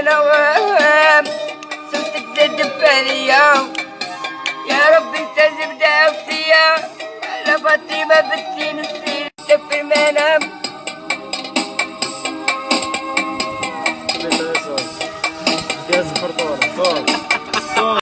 نوام صوتك زاد باليا، يا ربي استجب دعوتي على فاطمة بنتي